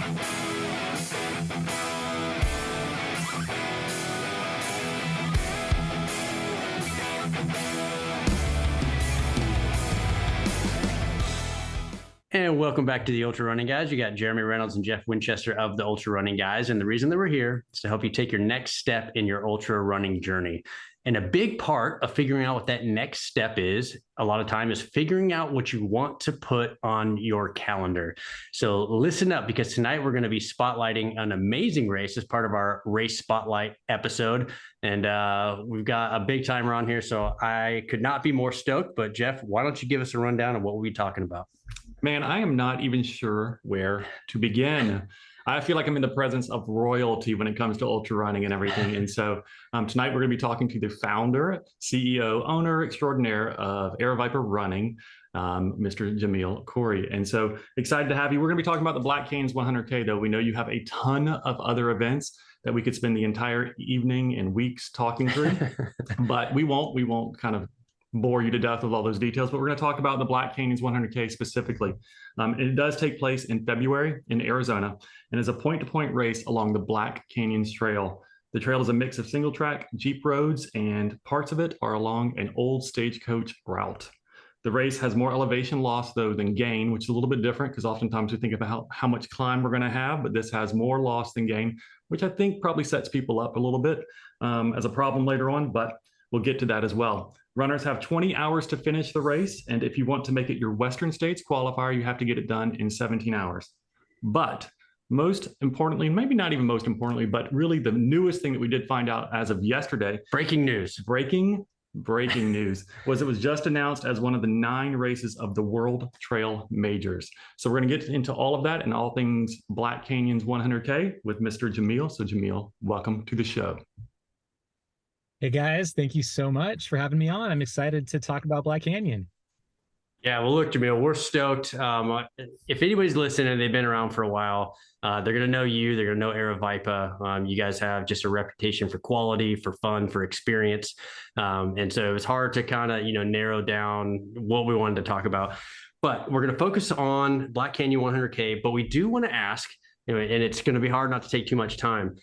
And welcome back to the Ultra Running Guys. You got Jeremy Reynolds and Jeff Winchester of the Ultra Running Guys. And the reason that we're here is to help you take your next step in your ultra running journey. And a big part of figuring out what that next step is, a lot of time, is figuring out what you want to put on your calendar. So listen up, because tonight we're going to be spotlighting an amazing race as part of our race spotlight episode. And we've got a big timer on here, so I could not be more stoked. But Jeff, why don't you give us a rundown of what we'll be talking about? Man, I am not even sure where to begin. I feel like I'm in the presence of royalty when it comes to ultra running and everything. And so tonight we're going to be talking to the founder, CEO, owner extraordinaire of AeroViper Running, Mr. Jamil Khoury. And so excited to have you. We're going to be talking about the Black Canyons 100K, though. We know you have a ton of other events that we could spend the entire evening and weeks talking through, but we won't kind of bore you to death with all those details, but we're going to talk about the Black Canyons 100K specifically. It does take place in February in Arizona and is a point-to-point race along the Black Canyons Trail. The trail is a mix of single track, Jeep roads, and parts of it are along an old stagecoach route. The race has more elevation loss, though, than gain, which is a little bit different because oftentimes we think about how much climb we're going to have, but this has more loss than gain, which I think probably sets people up a little bit as a problem later on, but we'll get to that as well. Runners have 20 hours to finish the race, and if you want to make it your Western States qualifier, you have to get it done in 17 hours. But most importantly, maybe not even most importantly, but really the newest thing that we did find out as of yesterday. Breaking news. Breaking news was it was just announced as one of the 9 races of the World Trail Majors. So we're going to get into all of that and all things Black Canyons 100K with Mr. Jamil. So Jamil, welcome to the show. Hey guys, thank you so much for having me on. I'm excited to talk about Black Canyon. Yeah, well, look, Jamil, we're stoked. If anybody's listening and they've been around for a while, they're going to know you. They're going to know AeroViper. You guys have just a reputation for quality, for fun, for experience. And so it was hard to kind of, narrow down what we wanted to talk about. But we're going to focus on Black Canyon 100K. But we do want to ask, and it's going to be hard not to take too much time,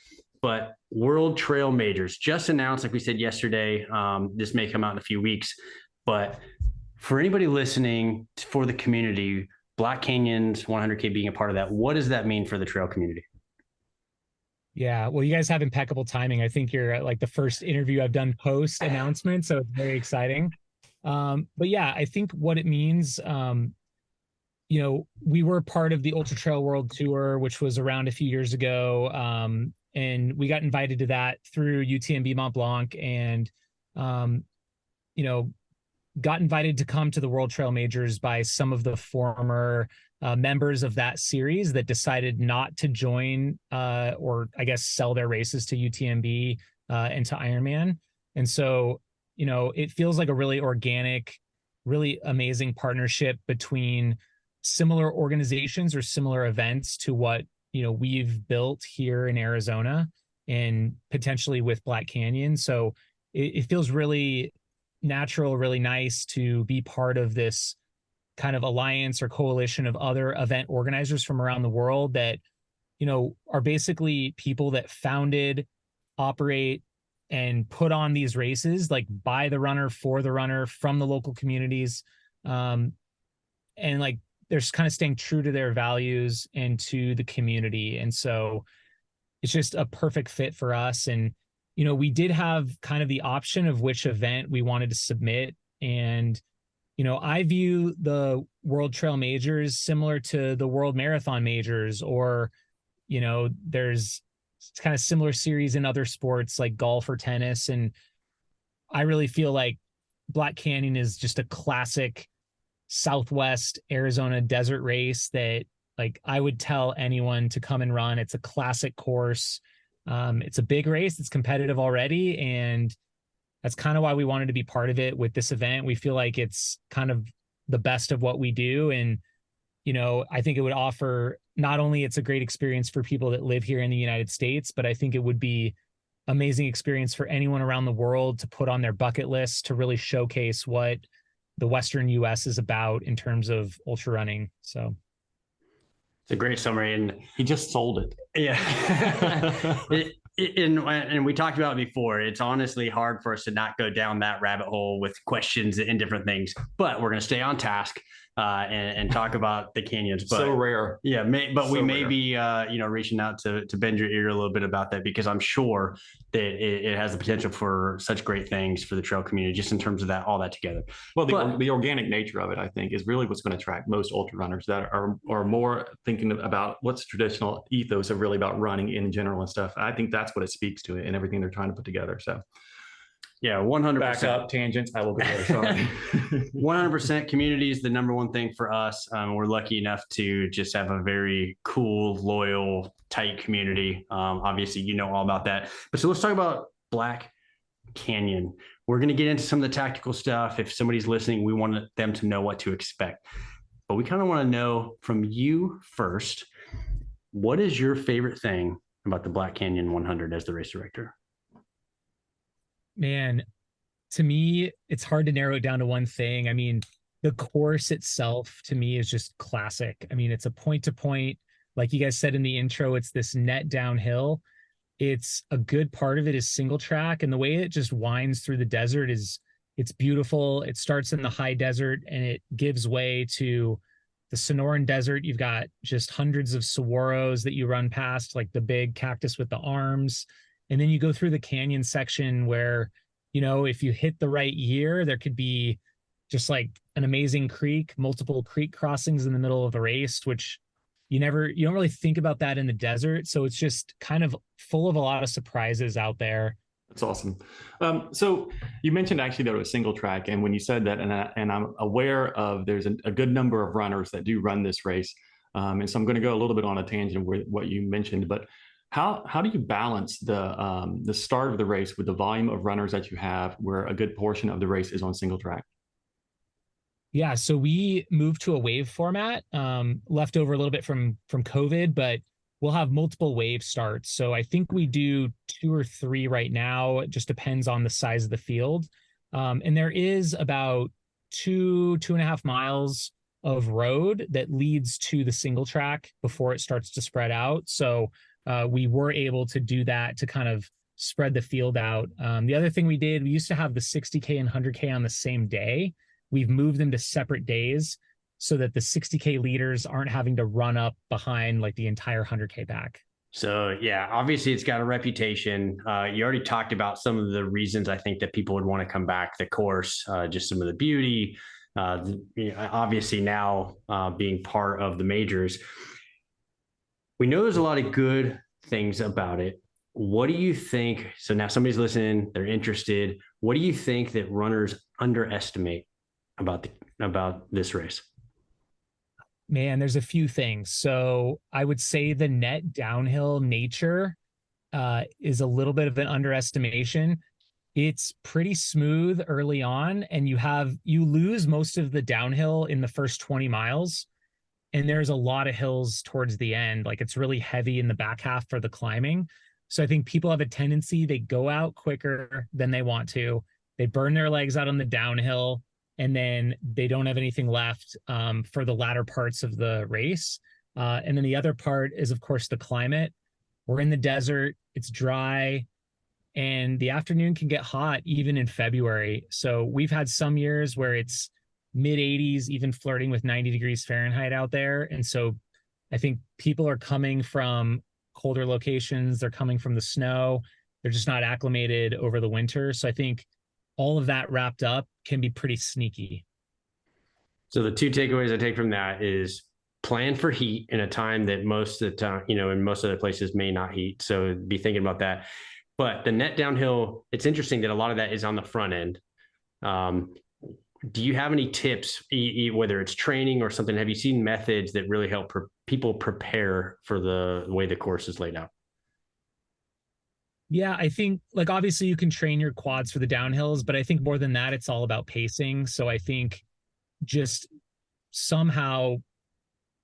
but World Trail Majors just announced, like we said yesterday. This may come out in a few weeks, but for anybody listening, for the community, Black Canyons 100K being a part of that, what does that mean for the trail community? Yeah, well, you guys have impeccable timing. I think you're like the first interview I've done post announcement, so it's very exciting. But yeah, I think what it means, we were part of the Ultra Trail World Tour, which was around a few years ago. And we got invited to that through UTMB Mont Blanc, and, got invited to come to the World Trail Majors by some of the former members of that series that decided not to join or I guess sell their races to UTMB and to Ironman. And so, it feels like a really organic, really amazing partnership between similar organizations or similar events to what we've built here in Arizona and potentially with Black Canyon. So it feels really natural, really nice to be part of this kind of alliance or coalition of other event organizers from around the world that, are basically people that founded, operate, and put on these races, like by the runner, for the runner, from the local communities. And like, they're kind of staying true to their values and to the community. And so it's just a perfect fit for us. And, we did have kind of the option of which event we wanted to submit. And, I view the World Trail Majors similar to the World Marathon Majors, or, there's kind of similar series in other sports like golf or tennis. And I really feel like Black Canyon is just a classic Southwest Arizona desert race that, like, I would tell anyone to come and run. It's a classic course. It's a big race. It's competitive already. And that's kind of why we wanted to be part of it with this event. We feel like it's kind of the best of what we do. And, I think it would offer, not only it's a great experience for people that live here in the United States, but I think it would be amazing experience for anyone around the world to put on their bucket list to really showcase what the Western US is about in terms of ultra running. So It's a great summary, and He just sold it. yeah. And we talked about it before. It's honestly hard for us to not go down that rabbit hole with questions and different things, but we're going to stay on task and talk about the canyons. But So rare. yeah, but we So may rare. be reaching out to bend your ear a little bit about that, because I'm sure that it has the potential for such great things for the trail community, just in terms of that, all that together. Well, But- the organic nature of it, I think, is really what's going to attract most ultra runners that are more thinking about what's traditional ethos of really about running in general and stuff. I think that's what it speaks to it and everything they're trying to put together. So yeah, 100%. back up tangents. I will go there. Sorry. 100% community is the number one thing for us. We're lucky enough to just have a very cool, loyal, tight community. Obviously, you know all about that. But so let's talk about Black Canyon. We're going to get into some of the tactical stuff. If somebody's listening, we want them to know what to expect. But we kind of want to know from you first, what is your favorite thing about the Black Canyon 100 as the race director? Man, to me, it's hard to narrow it down to one thing. I mean, the course itself to me is just classic. I mean, it's a point to point, like you guys said in the intro, it's this net downhill. It's a good part of it is single track, and the way it just winds through the desert is it's beautiful. It starts in the high desert and it gives way to the Sonoran Desert. You've got just hundreds of saguaros that you run past, like the big cactus with the arms. And then you go through the canyon section where, you know, if you hit the right year, there could be just like an amazing creek, multiple creek crossings in the middle of the race, which you don't really think about that in the desert. So it's just kind of full of a lot of surprises out there. That's awesome. So you mentioned actually that it was single track, and when you said that, and I'm aware of there's a good number of runners that do run this race, and so I'm going to go a little bit on a tangent with what you mentioned. But how do you balance the start of the race with the volume of runners that you have, where a good portion of the race is on single track? Yeah, so we moved to a wave format, left over a little bit from COVID, but we'll have multiple wave starts. So I think we do 2 or 3 right now. It just depends on the size of the field. And there is about 2.5 miles of road that leads to the single track before it starts to spread out. So we were able to do that to kind of spread the field out. The other thing we did, we used to have the 60K and 100K on the same day. We've moved them to separate days so that the 60K leaders aren't having to run up behind like the entire 100K back. So yeah, obviously it's got a reputation. You already talked about some of the reasons I think that people would want to come back. The course, just some of the beauty, obviously now being part of the majors. We know there's a lot of good things about it. What do you think? So now somebody's listening, they're interested. What do you think that runners underestimate about this race? Man, there's a few things. So I would say the net downhill nature is a little bit of an underestimation. It's pretty smooth early on, and you lose most of the downhill in the first 20 miles. And there's a lot of hills towards the end. Like it's really heavy in the back half for the climbing. So I think people have a tendency, they go out quicker than they want to. They burn their legs out on the downhill, and then they don't have anything left for the latter parts of the race. And then the other part is, of course, the climate. We're in the desert, it's dry, and the afternoon can get hot even in February. So we've had some years where it's mid 80s, even flirting with 90 degrees Fahrenheit out there. And so I think people are coming from colder locations. They're coming from the snow. They're just not acclimated over the winter. So I think all of that wrapped up can be pretty sneaky. So the 2 takeaways I take from that is plan for heat in a time that most of the time, in most other places may not heat. So be thinking about that. But the net downhill, it's interesting that a lot of that is on the front end. Do you have any tips, whether it's training or something? Have you seen methods that really help people prepare for the way the course is laid out? Yeah, I think like obviously you can train your quads for the downhills, but I think more than that, it's all about pacing. So I think just somehow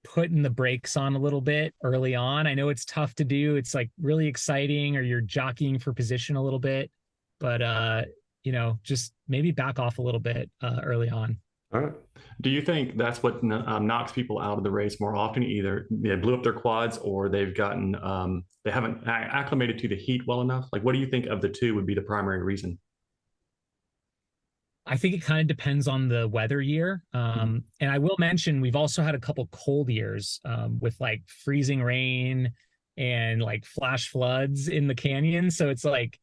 putting the brakes on a little bit early on. I know it's tough to do. It's like really exciting, or you're jockeying for position a little bit, but just maybe back off a little bit early on. All right. Do you think that's what knocks people out of the race more often? Either they blew up their quads or they've gotten, they haven't acclimated to the heat well enough? Like, what do you think of the two would be the primary reason? I think it kind of depends on the weather year. And I will mention we've also had a couple cold years with like freezing rain and like flash floods in the canyon. So it's like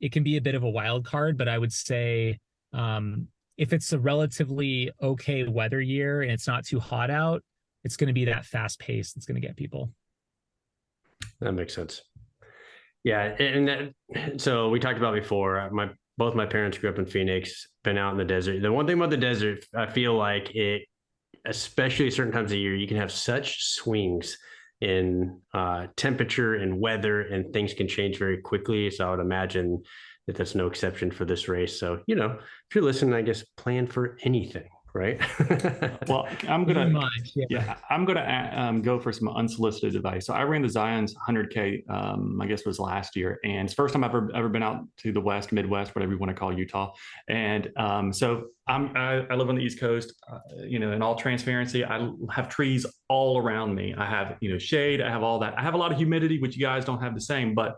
it can be a bit of a wild card, but I would say if it's a relatively okay weather year and it's not too hot out, it's going to be that fast pace that's going to get people. That makes sense. Yeah, and so we talked about before. Both my parents grew up in Phoenix, been out in the desert. The one thing about the desert, I feel like it, especially certain times of year, you can have such swings in temperature and weather, and things can change very quickly. So I would imagine that that's no exception for this race. So if you're listening, I guess plan for anything. Right. Well, I'm gonna go for some unsolicited advice. So I ran the Zion's 100K, I guess it was last year, and it's the first time I've ever been out to the West, Midwest, whatever you want to call Utah. And so I live on the East Coast. In all transparency, I have trees all around me. I have shade. I have all that. I have a lot of humidity, which you guys don't have the same. But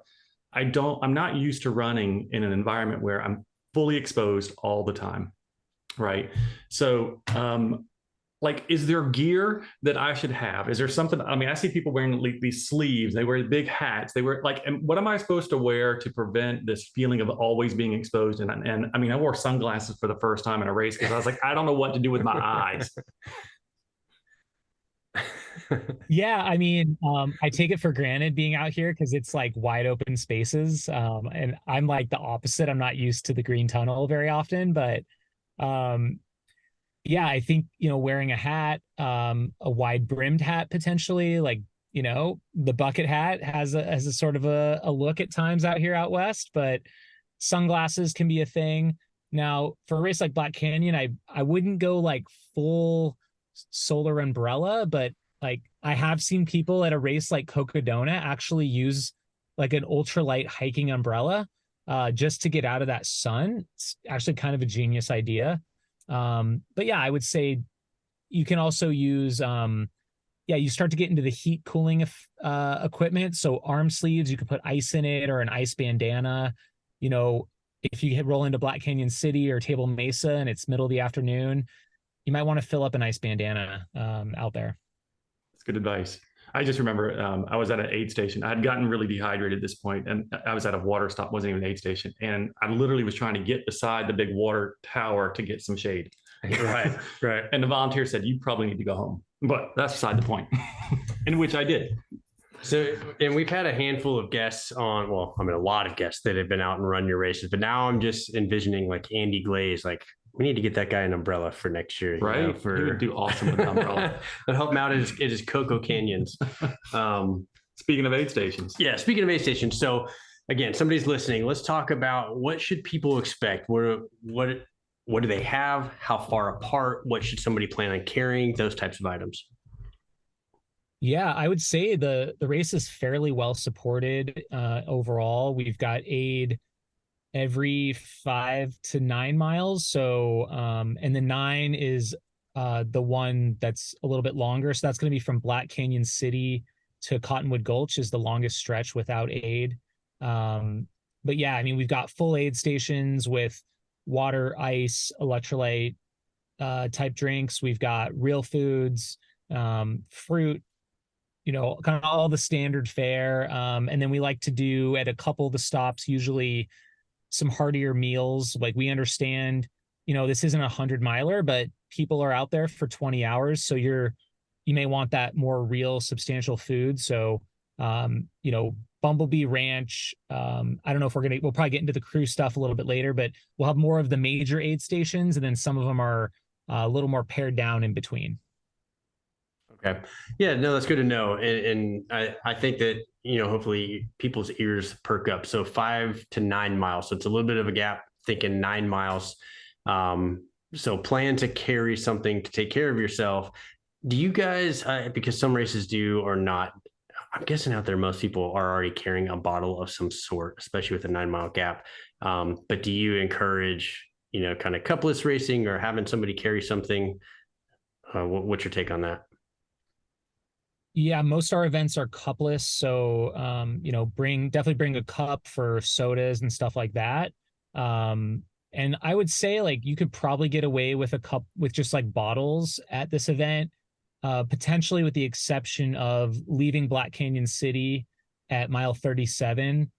I'm not used to running in an environment where I'm fully exposed all the time. Right. So, is there gear that I should have? Is there something? I mean, I see people wearing these sleeves. They wear big hats. They wear and what am I supposed to wear to prevent this feeling of always being exposed? And I mean, I wore sunglasses for the first time in a race because I was like, I don't know what to do with my eyes. Yeah, I mean, I take it for granted being out here because it's like wide open spaces. And I'm like the opposite. I'm not used to the green tunnel very often, but yeah, I think, wearing a hat, a wide brimmed hat, potentially like, the bucket hat has a sort of a look at times out here out West, but sunglasses can be a thing. Now for a race like Black Canyon, I wouldn't go like full solar umbrella, but like I have seen people at a race like Cocodona actually use like an ultralight hiking umbrella just to get out of that sun. It's actually kind of a genius idea. But yeah, I would say you can also use, you start to get into the heat cooling equipment. So arm sleeves, you could put ice in it or an ice bandana. If you roll into Black Canyon City or Table Mesa and it's middle of the afternoon, you might want to fill up an ice bandana out there. That's good advice. I just remember I was at an aid station. I had gotten really dehydrated at this point, and I was at a water stop, wasn't even an aid station. And I literally was trying to get beside the big water tower to get some shade. Right. And the volunteer said, you probably need to go home. But that's beside the point, in which I did. So, and we've had a handful of guests on, a lot of guests that have been out and run your races, but now I'm just envisioning like Andy Glaze, like we need to get that guy an umbrella for next year. Right. He would do awesome with an umbrella. That'd help him out at his Cocoa Canyons. Speaking of aid stations. Yeah. Speaking of aid stations. So again, somebody's listening. Let's talk about what should people expect? What do they have? How far apart? What should somebody plan on carrying? Those types of items. Yeah, I would say the race is fairly well supported overall. We've got aid every 5 to 9 miles. So, and the 9 is the one that's a little bit longer. So that's going to be from Black Canyon City to Cottonwood Gulch is the longest stretch without aid. But yeah, I mean, we've got full aid stations with water, ice, electrolyte type drinks. We've got real foods, fruit, kind of all the standard fare. And then we like to do at a couple of the stops, usually some heartier meals. Like we understand, this isn't 100-miler, but people are out there for 20 hours. So you may want that more real substantial food. So, Bumblebee Ranch. I don't know if we'll probably get into the crew stuff a little bit later, but we'll have more of the major aid stations. And then some of them are a little more pared down in between. Okay. Yeah, no, that's good to know. And I think that, hopefully people's ears perk up. So 5 to 9 miles. So it's a little bit of a gap, thinking 9 miles. So plan to carry something to take care of yourself. Do you guys, because some races do or not, I'm guessing out there, most people are already carrying a bottle of some sort, especially with a 9 mile gap. But do you encourage kind of cupless racing or having somebody carry something? What's your take on that? Yeah, most of our events are cupless, so definitely bring a cup for sodas and stuff like that. And I would say like you could probably get away with a cup with just like bottles at this event, potentially with the exception of leaving Black Canyon City at mile 37.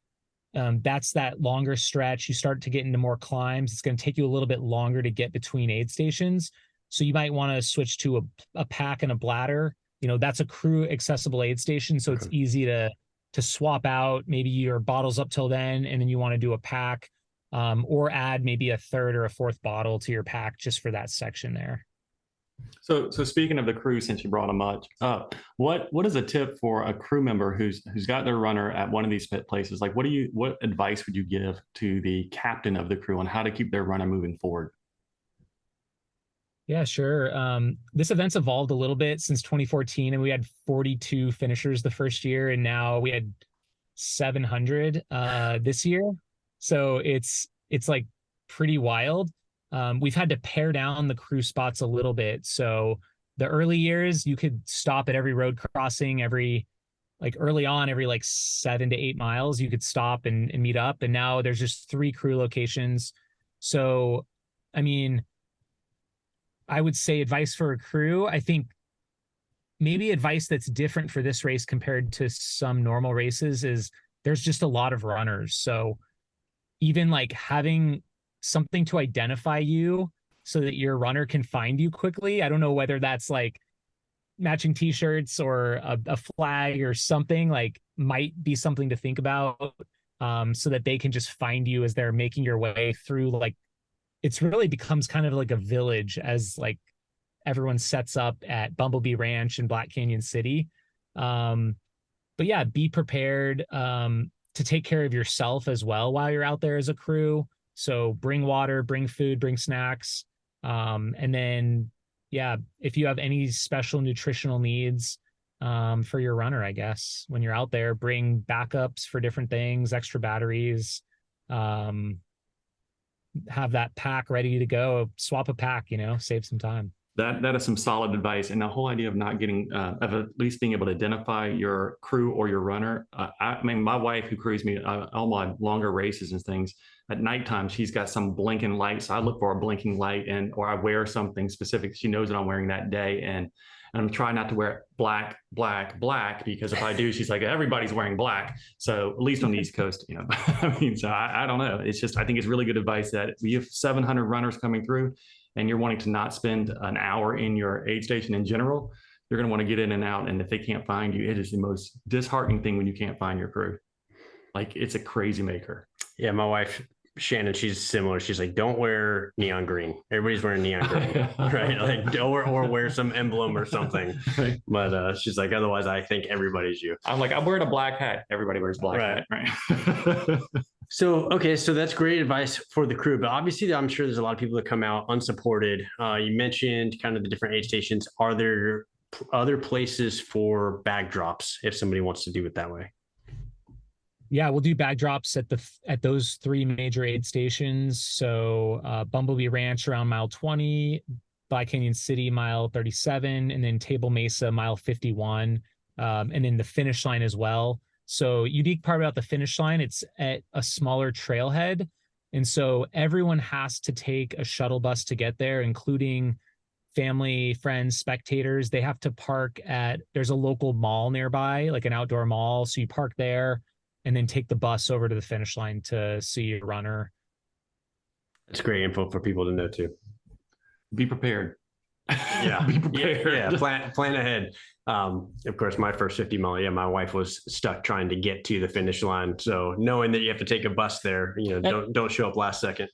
That's that longer stretch. You start to get into more climbs. It's going to take you a little bit longer to get between aid stations. So you might want to switch to a pack and a bladder. That's a crew accessible aid station. So it's easy to swap out maybe your bottles up till then, and then you want to do a pack, or add maybe a third or a fourth bottle to your pack just for that section there. So speaking of the crew, since you brought them up, what is a tip for a crew member who's got their runner at one of these pit places? Like, what advice would you give to the captain of the crew on how to keep their runner moving forward? Yeah, sure. This event's evolved a little bit since 2014, and we had 42 finishers the first year, and now we had 700 this year. So it's like pretty wild. We've had to pare down the crew spots a little bit. So the early years, you could stop at every road crossing, early on, every like 7 to 8 miles, you could stop and meet up. And now there's just 3 crew locations. So, I mean, I would say advice for a crew. I think maybe advice that's different for this race compared to some normal races is there's just a lot of runners. So even like having something to identify you so that your runner can find you quickly. I don't know whether that's like matching t-shirts or a flag or something, like might be something to think about, so that they can just find you as they're making your way through. Like it's really becomes kind of like a village as like everyone sets up at Bumblebee Ranch in Black Canyon City. But yeah, be prepared to take care of yourself as well while you're out there as a crew. So bring water, bring food, bring snacks. And then, yeah, if you have any special nutritional needs for your runner, I guess, when you're out there, bring backups for different things, extra batteries, have that pack ready to go, swap a pack, save some time. That is some solid advice, and the whole idea of not getting, of at least being able to identify your crew or your runner. I mean, my wife who crews me all my longer races and things, at nighttime she's got some blinking light, so I look for a blinking light, or I wear something specific she knows that I'm wearing that day, and I'm trying not to wear black, because if I do, she's like, everybody's wearing black. So at least on the East Coast, I mean, so I don't know. It's just, I think it's really good advice that we have 700 runners coming through and you're wanting to not spend an hour in your aid station in general, you're going to want to get in and out. And if they can't find you, it is the most disheartening thing when you can't find your crew. Like, it's a crazy maker. Yeah, my wife, Shannon, she's similar. She's like, don't wear neon green. Everybody's wearing neon green, right? Like, or wear some emblem or something. Right. But she's like, otherwise, I think everybody's you. I'm like, I'm wearing a black hat. Everybody wears black hat, right? So that's great advice for the crew. But obviously, I'm sure there's a lot of people that come out unsupported. You mentioned kind of the different aid stations. Are there other places for bag drops if somebody wants to do it that way? Yeah, we'll do bag drops at those 3 major aid stations. So Bumblebee Ranch around mile 20, Black Canyon City mile 37, and then Table Mesa mile 51, and then the finish line as well. So unique part about the finish line, it's at a smaller trailhead. And so everyone has to take a shuttle bus to get there, including family, friends, spectators. They have to park there's a local mall nearby, like an outdoor mall. So you park there and then take the bus over to the finish line to see your runner. That's great info for people to know too. Be prepared. Yeah. Be prepared. Yeah. Plan ahead. Of course, my first 50 mile, my wife was stuck trying to get to the finish line. So knowing that you have to take a bus there, don't show up last second.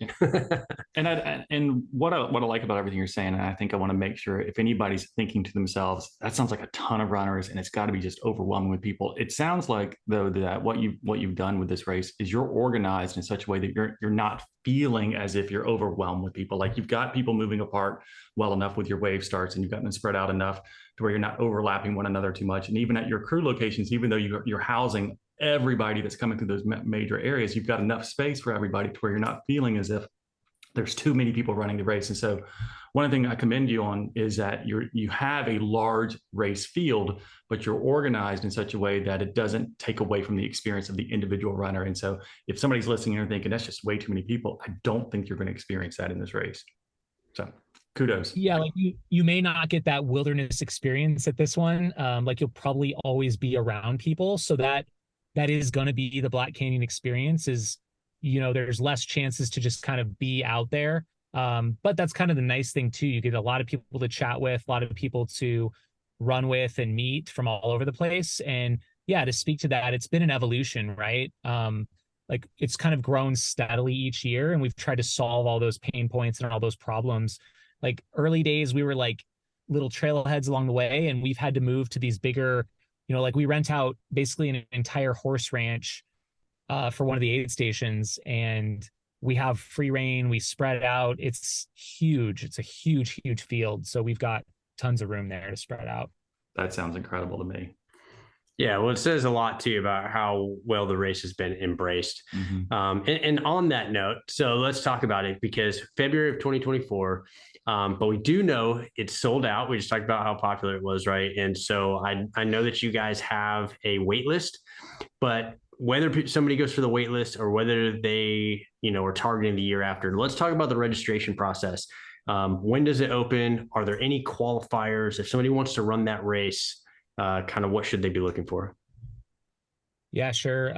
And what I like about everything you're saying, and I think I want to make sure if anybody's thinking to themselves, that sounds like a ton of runners and it's got to be just overwhelming with people. It sounds like though that what you've done with this race is you're organized in such a way that you're not feeling as if you're overwhelmed with people. Like you've got people moving apart well enough with your wave starts, and you've got them spread out enough to where you're not overlapping one another too much. And even at your crew locations, even though you're housing everybody that's coming through those major areas, you've got enough space for everybody to where you're not feeling as if there's too many people running the race. And so one thing I commend you on is that you have a large race field, but you're organized in such a way that it doesn't take away from the experience of the individual runner. And so if somebody's listening and thinking that's just way too many people, I don't think you're going to experience that in this race. So kudos. Yeah, like you may not get that wilderness experience at this one. Like you'll probably always be around people. So that is going to be the Black Canyon experience is, there's less chances to just kind of be out there. But that's kind of the nice thing too. You get a lot of people to chat with, a lot of people to run with and meet from all over the place. And yeah, to speak to that, it's been an evolution, right? Like it's kind of grown steadily each year, and we've tried to solve all those pain points and all those problems. Like early days, we were like little trailheads along the way, and we've had to move to these bigger, like we rent out basically an entire horse ranch for one of the aid stations, and we have free rein, we spread it out. It's huge. It's a huge, huge field. So we've got tons of room there to spread out. That sounds incredible to me. Yeah, well, it says a lot too about how well the race has been embraced. And on that note, so let's talk about it, because February of 2024, but we do know it's sold out. We just talked about how popular it was, right? And so I know that you guys have a wait list, but whether somebody goes for the wait list or whether they, are targeting the year after, let's talk about the registration process. When does it open? Are there any qualifiers? If somebody wants to run that race, kind of what should they be looking for? Yeah, sure.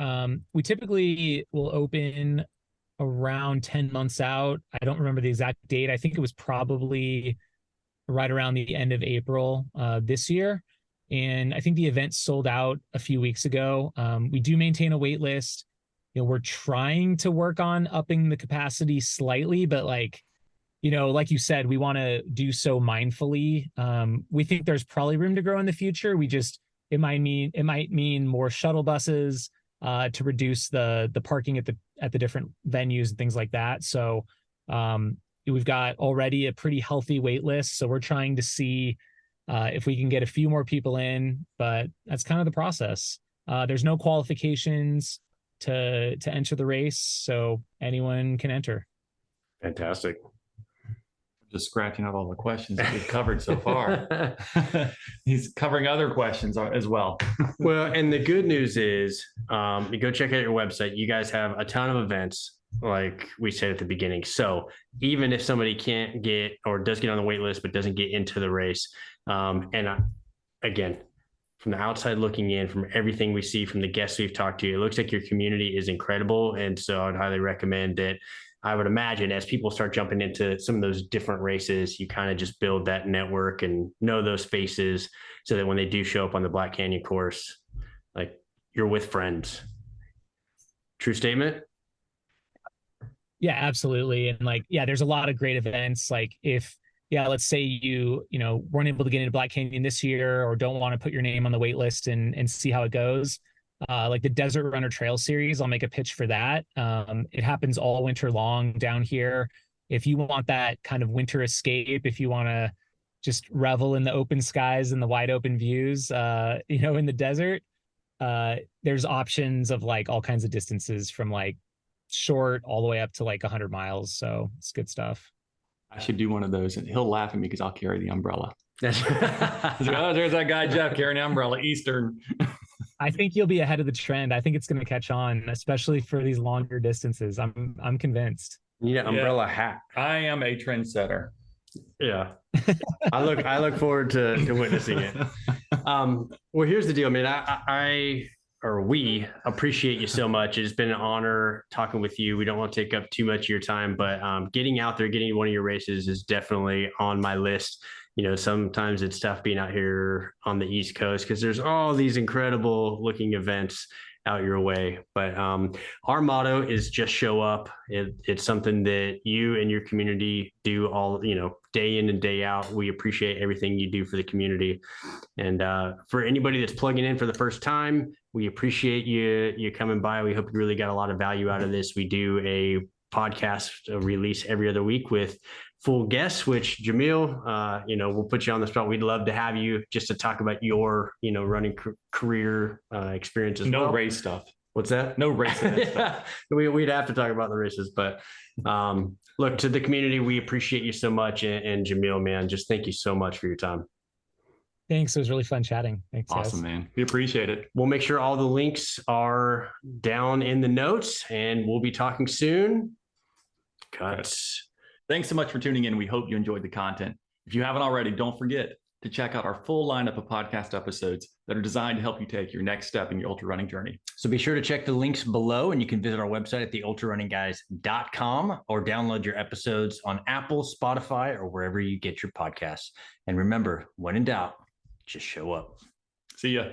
We typically will open around 10 months out. I don't remember the exact date. I think it was probably right around the end of April this year. And I think the event sold out a few weeks ago. We do maintain a wait list. We're trying to work on upping the capacity slightly, but like you said, we want to do so mindfully. We think there's probably room to grow in the future. It might mean more shuttle buses to reduce the parking at the different venues and things like that. So we've got already a pretty healthy wait list. So we're trying to see if we can get a few more people in, but that's kind of the process. There's no qualifications to enter the race, so anyone can enter. Fantastic. Just scratching out all the questions that we've covered so far. He's covering other questions as well. Well, and the good news is, you go check out your website. You guys have a ton of events, like we said at the beginning. So even if somebody can't get or does get on the wait list but doesn't get into the race, again, from the outside looking in, from everything we see from the guests we've talked to, it looks like your community is incredible. And so I'd highly recommend that. I would imagine as people start jumping into some of those different races, you kind of just build that network and know those faces so that when they do show up on the Black Canyon course, like you're with friends. True statement? Yeah, absolutely. And there's a lot of great events. Like let's say you weren't able to get into Black Canyon this year or don't want to put your name on the wait list and see how it goes. Like the Desert Runner Trail Series, I'll make a pitch for that. It happens all winter long down here. If you want that kind of winter escape, if you want to just revel in the open skies and the wide open views, in the desert, there's options of like all kinds of distances from like short all the way up to like 100 miles. So it's good stuff. I should do one of those, and he'll laugh at me because I'll carry the umbrella. There's that guy Jeff carrying an umbrella, Eastern. I think you'll be ahead of the trend. I think it's going to catch on, especially for these longer distances. I'm convinced. You need an umbrella hat. I am a trendsetter. Yeah. I look forward to witnessing it. Well, here's the deal, man. We appreciate you so much. It's been an honor talking with you. We don't want to take up too much of your time, but getting out there, getting one of your races is definitely on my list. Sometimes it's tough being out here on the East Coast because there's all these incredible looking events out your way. But our motto is just show up. It's something that you and your community do all, day in and day out. We appreciate everything you do for the community. And for anybody that's plugging in for the first time, we appreciate you coming by. We hope you really got a lot of value out of this. We do a podcast release every other week with full guests, which Jamil, we'll put you on the spot. We'd love to have you just to talk about your, running career experience as well. No race stuff. What's that? No race events. Yeah, we'd have to talk about the races, but look, to the community, we appreciate you so much. And Jamil, man, just thank you so much for your time. Thanks. It was really fun chatting. Thanks, Awesome, guys. man. We appreciate it. We'll make sure all the links are down in the notes, and we'll be talking soon. Cuts. Thanks so much for tuning in. We hope you enjoyed the content. If you haven't already, don't forget to check out our full lineup of podcast episodes that are designed to help you take your next step in your ultra running journey. So be sure to check the links below, and you can visit our website at theultrarunningguys.com or download your episodes on Apple, Spotify, or wherever you get your podcasts. And remember, when in doubt, just show up. See ya.